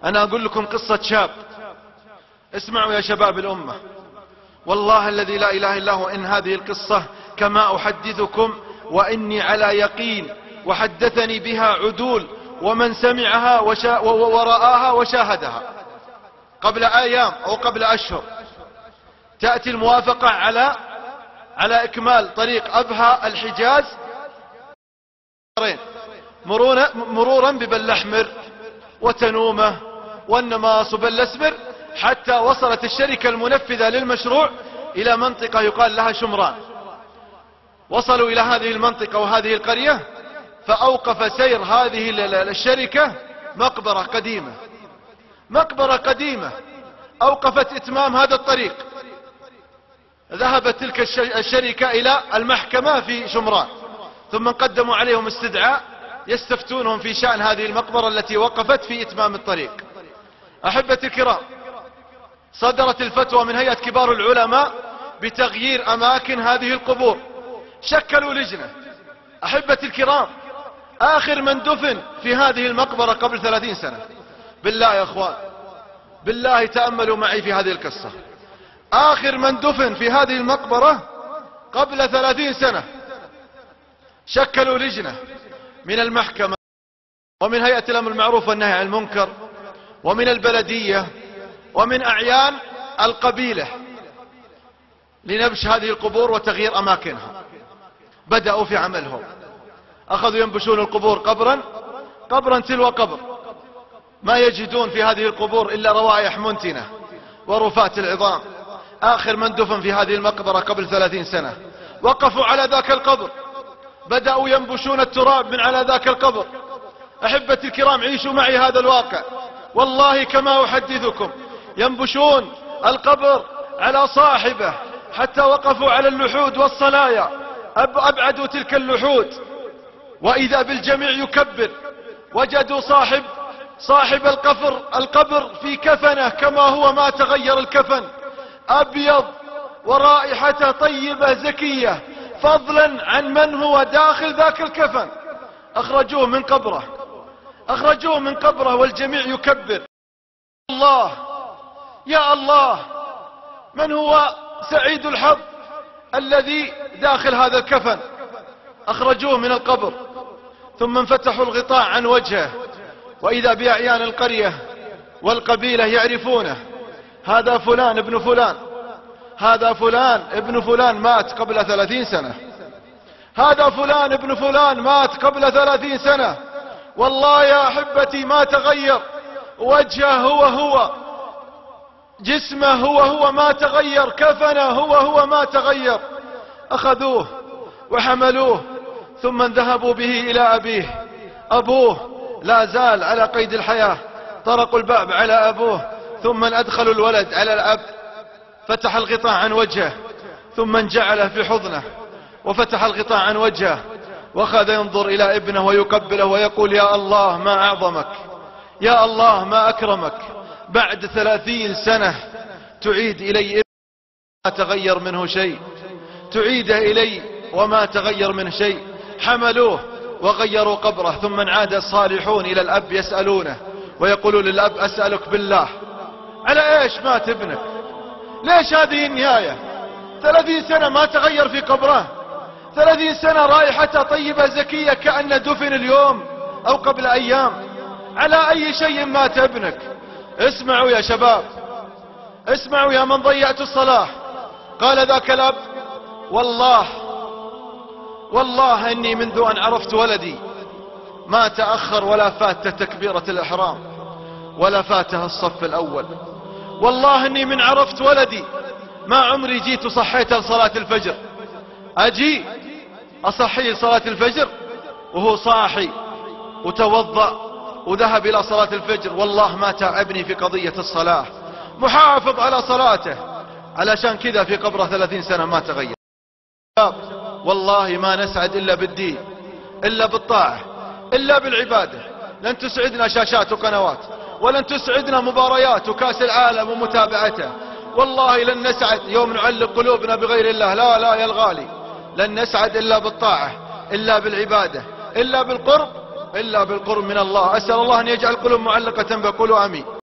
أنا أقول لكم قصة شاب. اسمعوا يا شباب الأمة، والله الذي لا إله إلا هو إن هذه القصة كما أحدثكم وإني على يقين، وحدثني بها عدول ومن سمعها ورآها وشاهدها قبل أيام أو قبل أشهر. تأتي الموافقة على إكمال طريق أبها الحجاز مرورا ببلحمر وتنومة والنماص وبلسمر، حتى وصلت الشركة المنفذة للمشروع إلى منطقة يقال لها شمران. وصلوا إلى هذه المنطقة وهذه القرية، فأوقف سير هذه الشركة مقبرة قديمة أوقفت إتمام هذا الطريق. ذهبت تلك الشركة إلى المحكمة في شمران، ثم قدموا عليهم استدعاء يستفتونهم في شأن هذه المقبرة التي وقفت في إتمام الطريق. أحبتي الكرام، صدرت الفتوى من هيئة كبار العلماء بتغيير أماكن هذه القبور. شكلوا لجنة. أحبتي الكرام، آخر من دفن في هذه المقبرة قبل 30 سنة، بالله يا أخوان، بالله تأملوا معي في هذه القصة. آخر من دفن في هذه المقبرة قبل 30 سنة. شكلوا لجنة من المحكمة ومن هيئة الأمر بالمعروف والنهي عن المنكر ومن البلدية ومن أعيان القبيلة لنبش هذه القبور وتغيير أماكنها. بدأوا في عملهم، أخذوا ينبشون القبور قبرا تلو قبر، ما يجدون في هذه القبور إلا روائح منتنة ورفات العظام. آخر من دفن في هذه المقبرة قبل 30 سنة وقفوا على ذاك القبر، بدأوا ينبشون التراب من على ذاك القبر. أحبتي الكرام، عيشوا معي هذا الواقع، والله كما أحدثكم، ينبشون القبر على صاحبه حتى وقفوا على اللحود والصلايا، أبعدوا تلك اللحود، وإذا بالجميع يكبر. وجدوا صاحب القبر في كفنه كما هو، ما تغير الكفن، أبيض ورائحته طيبة زكية، فضلا عن من هو داخل ذاك الكفن. أخرجوه من قبره والجميع يكبر. الله يا الله، من هو سعيد الحظ الذي داخل هذا الكفن؟ أخرجوه من القبر، ثم انفتحوا الغطاء عن وجهه، وإذا بأعيان القرية والقبيلة يعرفونه. هذا فلان ابن فلان، هذا فلان ابن فلان مات قبل 30 سنة، هذا فلان ابن فلان مات قبل 30 سنة. والله يا أحبتي ما تغير، وجهه هو، جسمه هو ما تغير، كفنه هو ما تغير. أخذوه وحملوه، ثم ذهبوا به إلى أبيه. أبوه لا زال على قيد الحياة. طرقوا الباب على أبوه، ثم أدخلوا الولد على الأب. فتح الغطاء عن وجهه، ثم جعله في حضنه، وفتح الغطاء عن وجهه، وأخذ ينظر إلى ابنه ويقبله ويقول: يا الله ما أعظمك، يا الله ما أكرمك، بعد 30 سنة تعيد إلي ابنه ما تغير منه شيء، تعيده إلي وما تغير منه شيء. حملوه وغيروا قبره، ثم عاد الصالحون إلى الأب يسألونه ويقولون للأب: أسألك بالله، على إيش مات ابنك؟ ليش هذه النهاية؟ 30 سنة ما تغير في قبره، 30 سنة رائحته طيبة زكية كأن دفن اليوم أو قبل أيام. على أي شيء مات ابنك؟ اسمعوا يا شباب، اسمعوا يا من ضيعت الصلاة. قال ذاك الأب: والله إني منذ أن عرفت ولدي ما تأخر ولا فات تكبيرة الإحرام ولا فاته الصف الأول. والله إني من عرفت ولدي ما عمري جيت صحيت لصلاة الفجر. أجي أصحي صلاة الفجر وهو صاحي وتوضأ وذهب إلى صلاة الفجر. والله ما تعبني في قضية الصلاة، محافظ على صلاته. علشان كذا في قبره 30 سنة ما تغير. والله ما نسعد إلا بالدين، إلا بالطاعة، إلا بالعبادة. لن تسعدنا شاشات وقنوات، ولن تسعدنا مباريات وكاس العالم ومتابعته. والله لن نسعد يوم نعلق قلوبنا بغير الله. لا يا الغالي، لن نسعد إلا بالطاعة، إلا بالعبادة، إلا بالقرب إلا بالقرب من الله. أسأل الله أن يجعل القلوب معلقة بقولوا آمين.